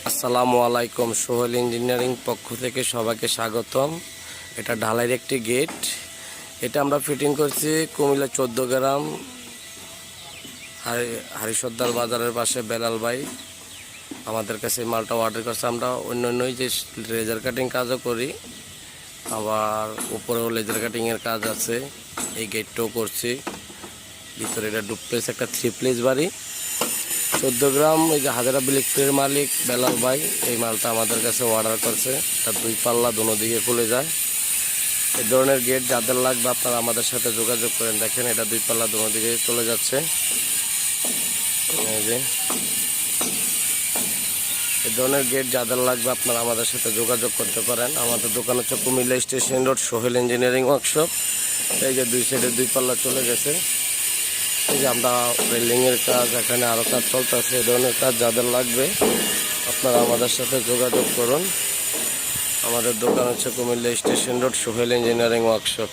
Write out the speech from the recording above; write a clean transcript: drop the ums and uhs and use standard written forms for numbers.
আসসালামু আলাইকুম। সোহেল ইঞ্জিনিয়ারিং পক্ষ থেকে সবাইকে স্বাগতম। এটা ঢালাইয়ের একটি গেট। এটা আমরা ফিটিং করছি কুমিল্লা 14 গ্রাম হারিসর্দার বাজারের পাশে বেলাল ভাই আমাদের কাছে এই মালটা অর্ডার করছে। আমরা অন্য যে লেজার কাটিং কাজও করি, আবার উপরেও লেজার কাটিংয়ের কাজ আছে। এই গেটটাও করছি। ভিতরে এটা ডুপ্লেক্স একটা 3 প্লেস বাড়ি, 14 গ্রাম। এই যে হাজারা বিলিক্সের মালিক বেলাল ভাই এই মালটা আমাদের কাছে অর্ডার করছে। তার 2 পাল্লা দোনো দিকে খুলে যায়। এই ধরনের গেট যাদের লাগবে আপনারা আমাদের সাথে যোগাযোগ করেন। দেখেন এটা 2 পাল্লা দোনো দিকে চলে যাচ্ছে। এই যে এই ধরনের গেট যাদের লাগবে আপনারা আমাদের সাথে যোগাযোগ করতে পারেন। আমাদের দোকান হচ্ছে Comilla station road, Sohel engineering workshop. এই যে 2 সাইডে 2 পাল্লা চলে গেছে। এই যে আমরা রেলিংয়ের কাজ, এখানে আরও কাজ চলতেছে। এই ধরনের কাজ যাদের লাগবে আপনারা আমাদের সাথে যোগাযোগ করুন। আমাদের দোকান হচ্ছে Comilla station road, Sohel engineering workshop.